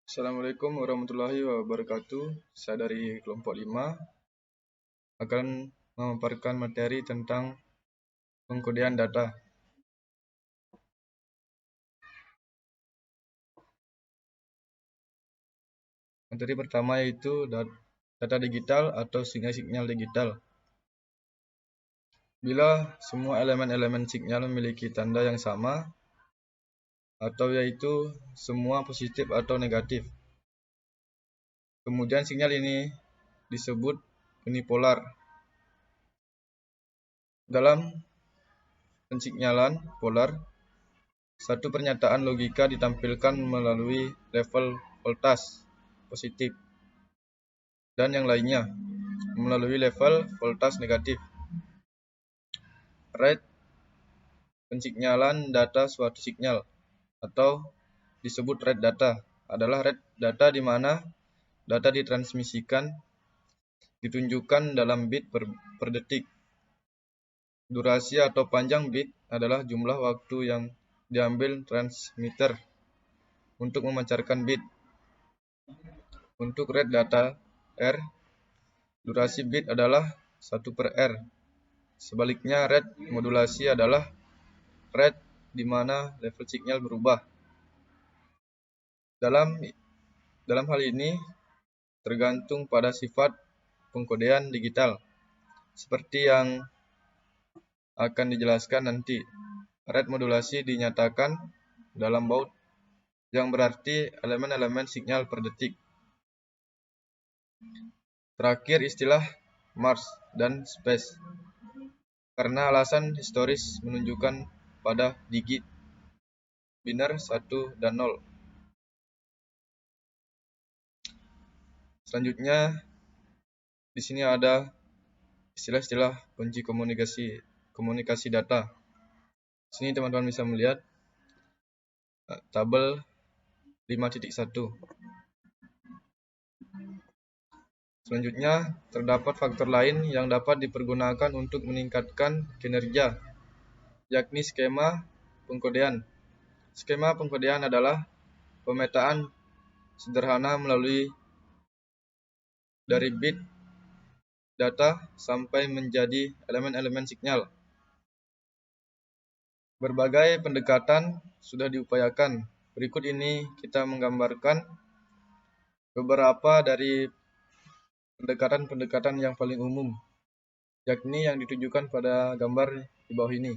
Assalamualaikum warahmatullahi wabarakatuh. Saya dari kelompok 5 akan memaparkan materi tentang pengkodean data. Materi pertama yaitu data digital atau sinyal-sinyal digital. Bila semua elemen-elemen sinyal memiliki tanda yang sama, atau yaitu semua positif atau negatif. Kemudian sinyal ini disebut unipolar. Dalam pensignalan polar, satu pernyataan logika ditampilkan melalui level voltage positif dan yang lainnya melalui level voltage negatif. Rate pensignalan data suatu sinyal atau disebut rate data adalah rate data di mana data ditransmisikan ditunjukkan dalam bit per detik. Durasi atau panjang bit adalah jumlah waktu yang diambil transmitter untuk memancarkan bit. Untuk rate data R, durasi bit adalah 1/R. Sebaliknya, rate modulasi adalah rate di mana level sinyal berubah. Dalam hal ini, tergantung pada sifat pengkodean digital, seperti yang akan dijelaskan nanti. Rate modulasi dinyatakan dalam baud, yang berarti elemen-elemen sinyal per detik. Terakhir, istilah Mars dan Space, karena alasan historis menunjukkan pada digit biner 1 dan 0. Selanjutnya, di sini ada istilah-istilah kunci komunikasi data. Di sini teman-teman bisa melihat tabel 5.1. Selanjutnya, terdapat faktor lain yang dapat dipergunakan untuk meningkatkan kinerja, yakni skema pengkodean. Skema pengkodean adalah pemetaan sederhana melalui dari bit data sampai menjadi elemen-elemen sinyal. Berbagai pendekatan sudah diupayakan. Berikut ini kita menggambarkan beberapa dari pendekatan-pendekatan yang paling umum, yakni yang ditunjukkan pada gambar di bawah ini.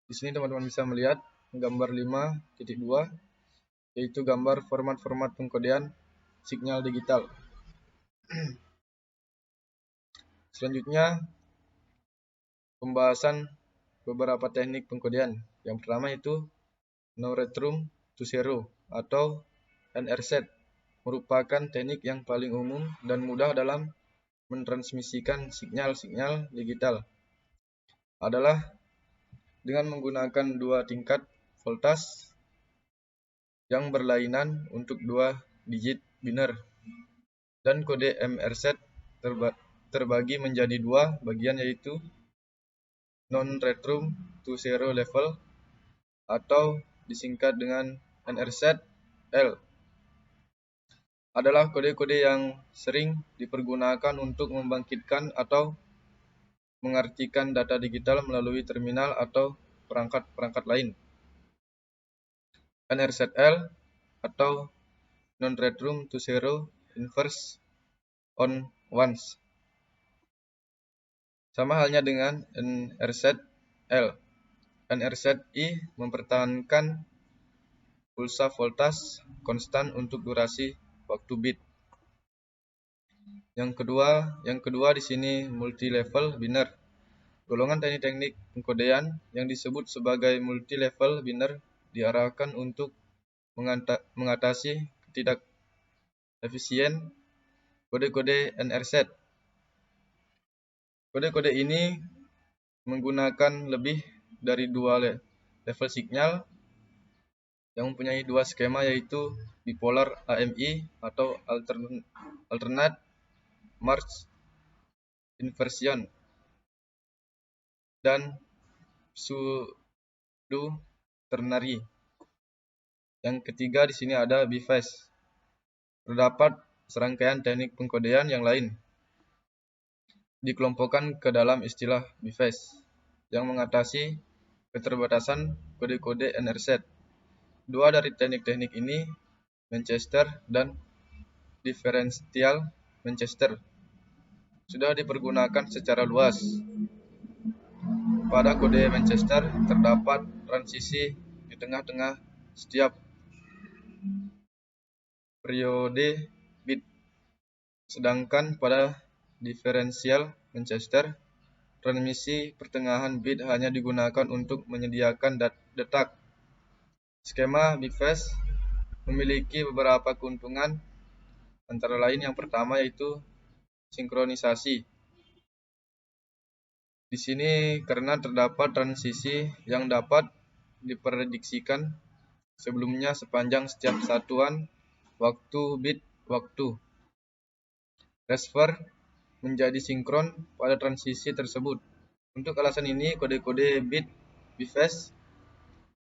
Di sini teman-teman bisa melihat gambar 5.2, yaitu gambar format-format pengkodean sinyal digital. Selanjutnya, pembahasan beberapa teknik pengkodean. Yang pertama itu no return to zero atau NRZ, merupakan teknik yang paling umum dan mudah dalam mentransmisikan sinyal-sinyal digital. Adalah dengan menggunakan dua tingkat voltage yang berlainan untuk dua digit biner, dan kode MRZ terbagi menjadi dua bagian, yaitu non-return to zero level atau disingkat dengan NRZ-L. Adalah kode-kode yang sering dipergunakan untuk membangkitkan atau mengartikan data digital melalui terminal atau perangkat-perangkat lain. NRZ-L atau non-return to zero inverse on once. Sama halnya dengan NRZ-L. NRZ-I mempertahankan pulsa voltage konstan untuk durasi waktu bit. Yang kedua di sini multi-level biner. Golongan teknik-teknik pengkodean yang disebut sebagai multi-level biner diarahkan untuk mengatasi ketidakefisien kode-kode NRZ. Kode-kode ini menggunakan lebih dari dua level sinyal yang mempunyai dua skema, yaitu bipolar AMI atau alternate March inversion dan pseudo ternary. Yang ketiga di sini ada biphase. Terdapat serangkaian teknik pengkodean yang lain dikelompokkan ke dalam istilah BIFAS yang mengatasi keterbatasan kode-kode NRZ. Dua dari teknik-teknik ini, Manchester dan Differential Manchester, sudah dipergunakan secara luas. Pada kode Manchester terdapat transisi di tengah-tengah setiap periode bit, sedangkan pada Differential Manchester transmisi pertengahan bit hanya digunakan untuk menyediakan detak. Skema BIFAS memiliki beberapa keuntungan, antara lain yang pertama yaitu sinkronisasi. Di sini karena terdapat transisi yang dapat diprediksikan sebelumnya sepanjang setiap satuan waktu bit waktu. Transfer menjadi sinkron pada transisi tersebut. Untuk alasan ini, kode-kode bit BIFAS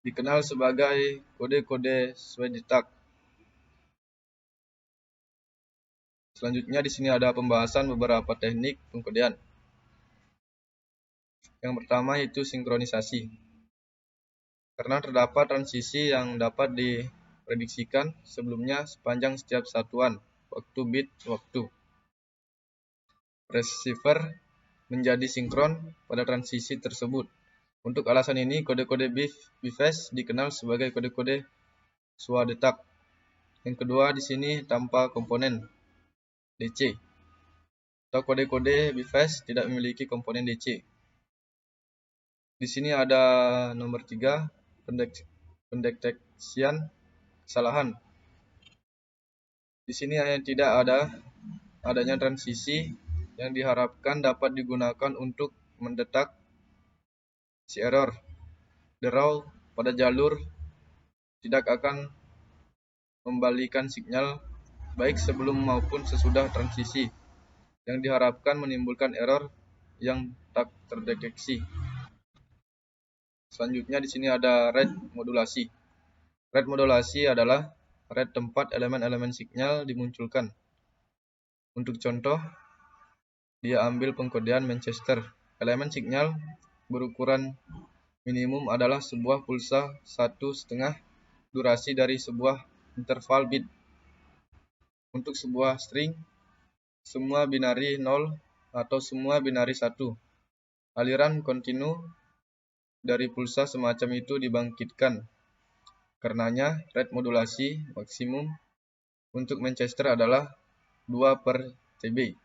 dikenal sebagai kode-kode sesuai. Selanjutnya di sini ada pembahasan beberapa teknik pengkodean. Yang pertama yaitu sinkronisasi. Karena terdapat transisi yang dapat diprediksikan sebelumnya sepanjang setiap satuan waktu bit waktu. Receiver menjadi sinkron pada transisi tersebut. Untuk alasan ini, kode-kode BIFAS dikenal sebagai kode-kode swadetak. Yang kedua di sini tanpa komponen DC. Atau kode-kode BIFAS tidak memiliki komponen DC. Di sini ada nomor 3, pendeteksian kesalahan. Di sini tidak adanya transisi yang diharapkan dapat digunakan untuk mendeteksi error. Draw pada jalur tidak akan membalikan sinyal baik sebelum maupun sesudah transisi, yang diharapkan menimbulkan error yang tak terdeteksi. Selanjutnya di sini ada rate modulasi. Rate modulasi adalah rate tempat elemen-elemen sinyal dimunculkan. Untuk contoh, dia ambil pengkodean Manchester. Elemen sinyal berukuran minimum adalah sebuah pulsa 1/2 durasi dari sebuah interval bit. Untuk sebuah string, semua binari 0 atau semua binari 1. Aliran kontinu dari pulsa semacam itu dibangkitkan. Karenanya, rate modulasi maksimum untuk Manchester adalah 2/TB,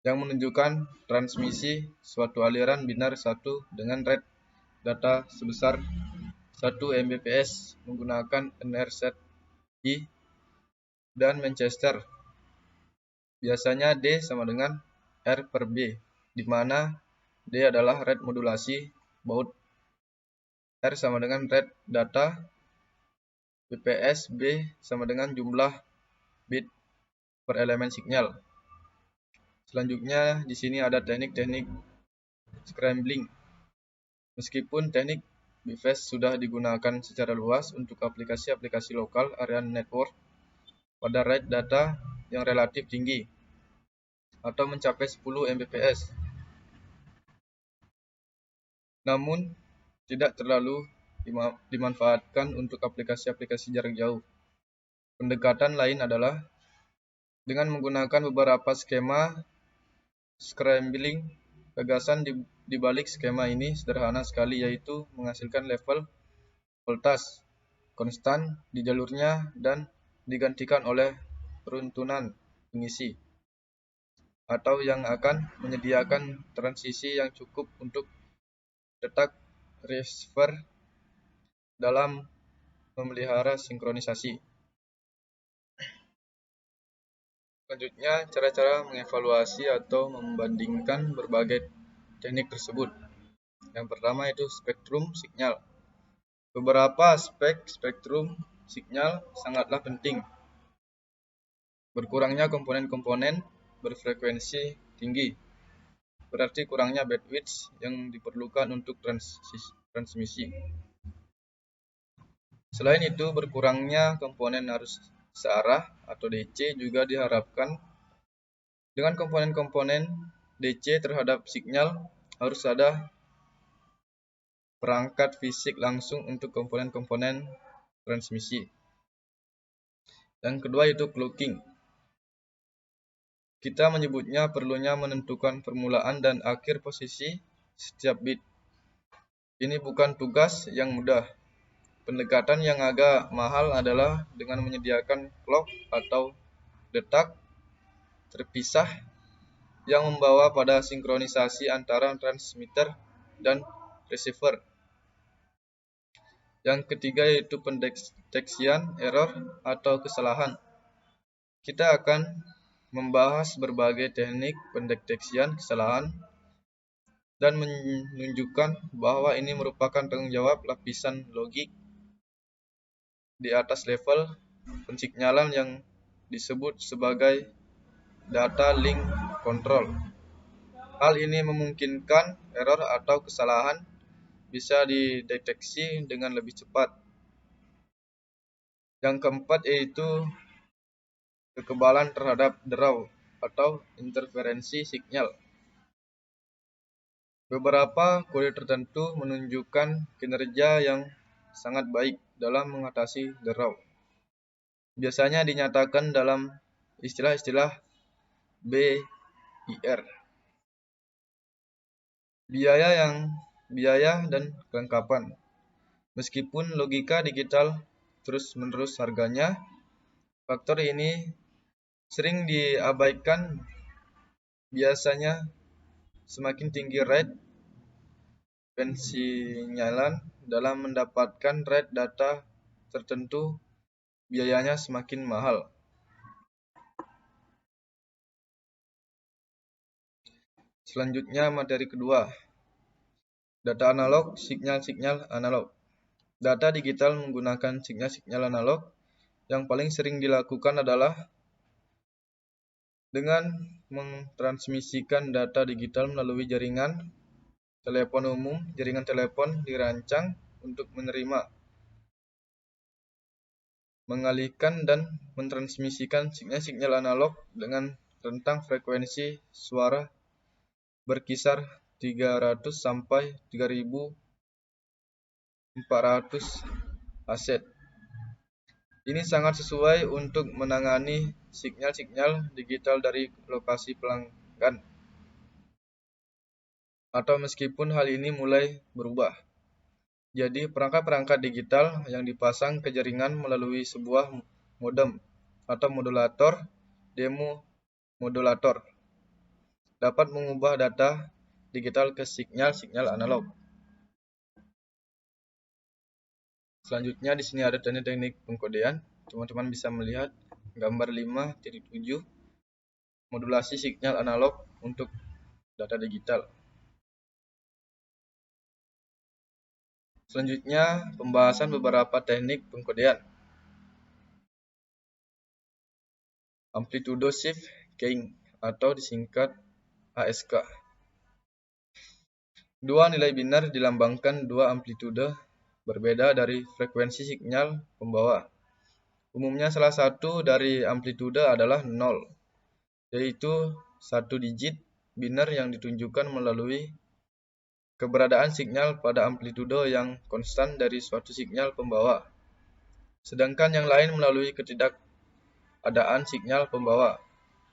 yang menunjukkan transmisi suatu aliran binar 1 dengan rate data sebesar 1 Mbps menggunakan NRZ-I dan Manchester. Biasanya D sama dengan R/B, di mana D adalah rate modulasi baud, R sama dengan rate data bps, B sama dengan jumlah bit per elemen sinyal. Selanjutnya di sini ada teknik-teknik scrambling. Meskipun teknik BIFAS sudah digunakan secara luas untuk aplikasi-aplikasi lokal area network pada rate data yang relatif tinggi atau mencapai 10 Mbps, namun tidak terlalu dimanfaatkan untuk aplikasi-aplikasi jarak jauh. Pendekatan lain adalah dengan menggunakan beberapa skema scrambling. Gagasan di balik skema ini sederhana sekali, yaitu menghasilkan level voltage konstan di jalurnya dan digantikan oleh runtunan pengisi, atau yang akan menyediakan transisi yang cukup untuk detak receiver dalam memelihara sinkronisasi. Selanjutnya, cara-cara mengevaluasi atau membandingkan berbagai teknik tersebut. Yang pertama itu spektrum sinyal. Beberapa aspek spektrum sinyal sangatlah penting. Berkurangnya komponen-komponen berfrekuensi tinggi, berarti kurangnya bandwidth yang diperlukan untuk transmisi. Selain itu, berkurangnya komponen arus searah atau DC juga diharapkan. Dengan komponen-komponen DC terhadap sinyal harus ada perangkat fisik langsung untuk komponen-komponen transmisi. Yang kedua itu clocking. Kita menyebutnya perlunya menentukan permulaan dan akhir posisi setiap bit. Ini bukan tugas yang mudah. Pendekatan yang agak mahal adalah dengan menyediakan clock atau detak terpisah yang membawa pada sinkronisasi antara transmitter dan receiver. Yang ketiga yaitu pendeteksian error atau kesalahan. Kita akan membahas berbagai teknik pendeteksian kesalahan dan menunjukkan bahwa ini merupakan tanggung jawab lapisan logik di atas level pensignalan yang disebut sebagai data link control. Hal ini memungkinkan error atau kesalahan bisa dideteksi dengan lebih cepat. Yang keempat yaitu kekebalan terhadap draw atau interferensi sinyal. Beberapa kode tertentu menunjukkan kinerja yang sangat baik dalam mengatasi draw. Biasanya dinyatakan dalam istilah-istilah BIR. Biaya dan kelengkapan. Meskipun logika digital terus-menerus harganya, faktor ini sering diabaikan. Biasanya semakin tinggi rate pensignalan dalam mendapatkan rate data tertentu, biayanya semakin mahal. Selanjutnya materi kedua, data analog, sinyal-sinyal analog. Data digital menggunakan sinyal-sinyal analog. Yang paling sering dilakukan adalah dengan mentransmisikan data digital melalui jaringan telepon umum. Jaringan telepon dirancang untuk menerima, mengalihkan, dan mentransmisikan sinyal-sinyal analog dengan rentang frekuensi suara berkisar 300 sampai 3400 Hz. Ini sangat sesuai untuk menangani sinyal-sinyal digital dari lokasi pelanggan. Atau meskipun hal ini mulai berubah. Jadi perangkat-perangkat digital yang dipasang ke jaringan melalui sebuah modem atau modulator demodulator dapat mengubah data digital ke sinyal-sinyal analog. Selanjutnya di sini ada teknik pengkodean. Teman-teman bisa melihat gambar 5.7 modulasi sinyal analog untuk data digital. Selanjutnya pembahasan beberapa teknik pengkodean. Amplitude Shift Keying atau disingkat ASK. Dua nilai binar dilambangkan dua amplitude berbeda dari frekuensi sinyal pembawa. Umumnya salah satu dari amplitude adalah 0, yaitu satu digit binar yang ditunjukkan melalui keberadaan sinyal pada amplitude yang konstan dari suatu sinyal pembawa. Sedangkan yang lain melalui ketidakadaan sinyal pembawa.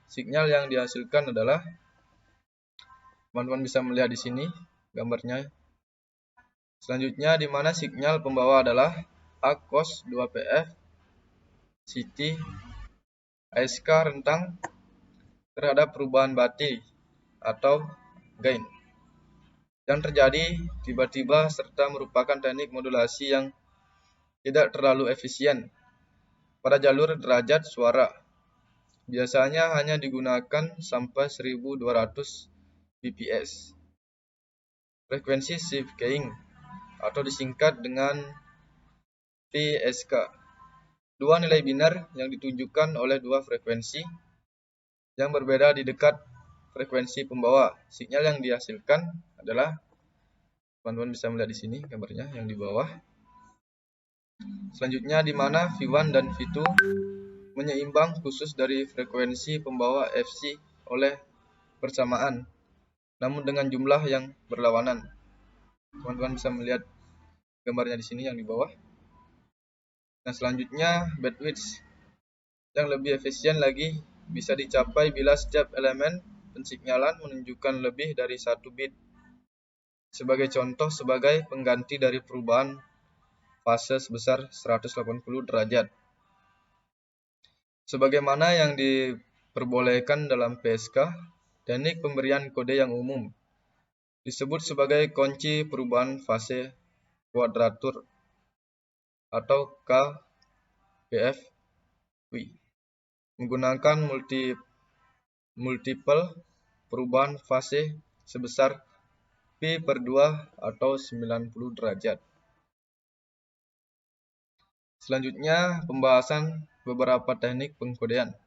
Sinyal yang dihasilkan adalah, teman-teman bisa melihat di sini gambarnya. Selanjutnya di mana sinyal pembawa adalah A cos 2PF CT ASK rentang terhadap perubahan Baty atau gain yang terjadi tiba-tiba serta merupakan teknik modulasi yang tidak terlalu efisien pada jalur derajat suara. Biasanya hanya digunakan sampai 1200 bps. Frekuensi shift keying atau disingkat dengan PSK. Dua nilai binar yang ditunjukkan oleh dua frekuensi yang berbeda di dekat frekuensi pembawa. Sinyal yang dihasilkan adalah, teman-teman bisa melihat di sini gambarnya yang di bawah. Selanjutnya di mana V1 dan V2 menyeimbang khusus dari frekuensi pembawa Fc oleh persamaan, namun dengan jumlah yang berlawanan. Teman-teman bisa melihat gambarnya di sini yang di bawah. Nah, selanjutnya bandwidth yang lebih efisien lagi bisa dicapai bila setiap elemen pensignalan menunjukkan lebih dari 1 bit. Sebagai contoh, sebagai pengganti dari perubahan fase sebesar 180 derajat. Sebagaimana yang diperbolehkan dalam PSK, teknik pemberian kode yang umum disebut sebagai kunci perubahan fase kuadratur atau KPFW. Menggunakan multiple perubahan fase sebesar Pi/2 atau 90 derajat. Selanjutnya, pembahasan beberapa teknik pengkodean.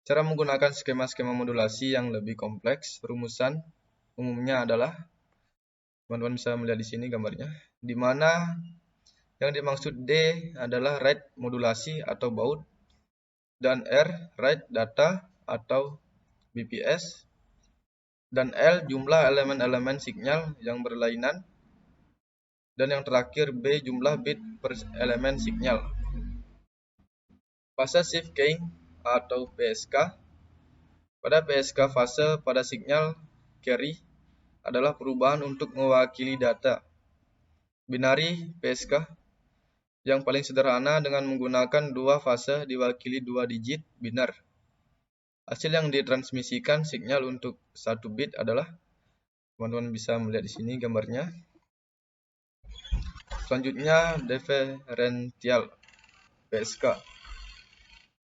Cara menggunakan skema-skema modulasi yang lebih kompleks, rumusan umumnya adalah, teman-teman bisa melihat di sini gambarnya, di mana yang dimaksud D adalah rate modulasi atau baud, dan R rate data atau BPS, dan L jumlah elemen-elemen sinyal yang berlainan, dan yang terakhir B jumlah bit per elemen sinyal. Fase shift keying atau PSK. Pada PSK, fase pada sinyal carry adalah perubahan untuk mewakili data. Binary PSK yang paling sederhana dengan menggunakan dua fase diwakili dua digit binar. Hasil yang ditransmisikan sinyal untuk 1 bit adalah, teman-teman bisa melihat di sini gambarnya. Selanjutnya differential PSK.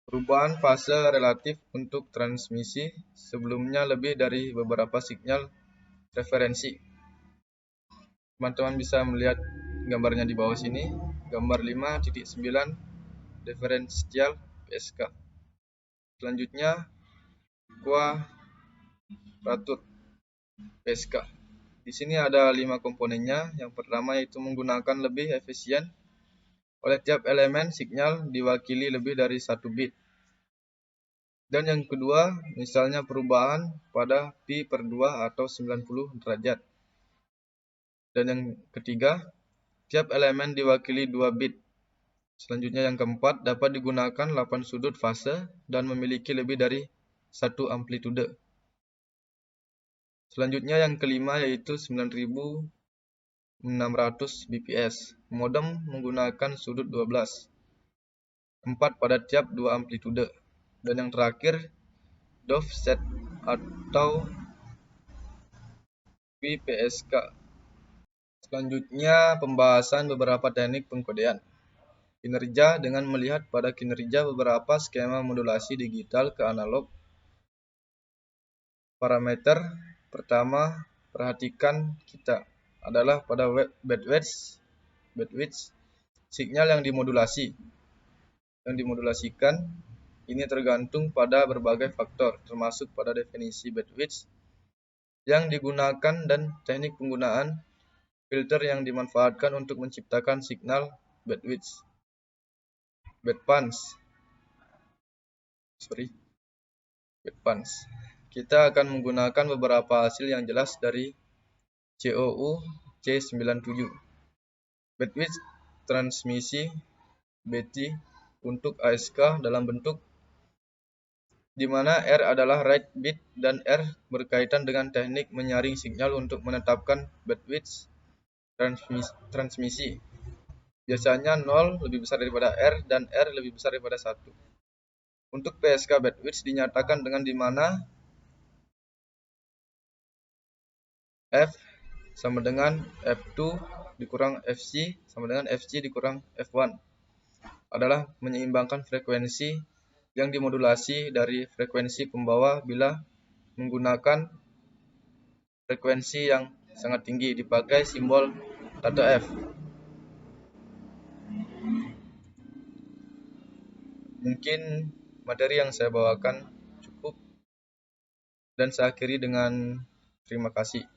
Perubahan fase relatif untuk transmisi sebelumnya lebih dari beberapa sinyal referensi. Teman-teman bisa melihat gambarnya di bawah sini, gambar 5.9 differential PSK. Selanjutnya kuadratur PSK. Di sini ada 5 komponennya. Yang pertama yaitu menggunakan lebih efisien oleh tiap elemen sinyal diwakili lebih dari 1 bit. Dan yang kedua, misalnya perubahan pada Pi/2 atau 90 derajat. Dan yang ketiga, tiap elemen diwakili 2 bit. Selanjutnya yang keempat, dapat digunakan 8 sudut fase dan memiliki lebih dari 1 amplitude. Selanjutnya yang kelima yaitu 9600 bps. Modem menggunakan sudut 12, 4 pada tiap 2 amplitude. Dan yang terakhir, DOF-set atau WPSK. Selanjutnya pembahasan beberapa teknik pengkodean. Kinerja dengan melihat pada kinerja beberapa skema modulasi digital ke analog. Parameter pertama perhatikan kita adalah pada bandwidth sinyal yang dimodulasikan. Ini tergantung pada berbagai faktor, termasuk pada definisi bandwidth yang digunakan dan teknik penggunaan filter yang dimanfaatkan untuk menciptakan signal bandwidth. Bandpass. Kita akan menggunakan beberapa hasil yang jelas dari COU C97. Bandwidth transmisi BT untuk ASK dalam bentuk di mana R adalah rate bit dan R berkaitan dengan teknik menyaring sinyal untuk menetapkan bandwidth transmisi. Biasanya 0 lebih besar daripada R dan R lebih besar daripada 1. Untuk PSK bandwidth dinyatakan dengan di mana F sama dengan F2 dikurang Fc sama dengan Fc dikurang F1 adalah menyeimbangkan frekuensi yang dimodulasi dari frekuensi pembawa bila menggunakan frekuensi yang sangat tinggi dipakai simbol tanda F. Mungkin materi yang saya bawakan cukup dan saya akhiri dengan terima kasih.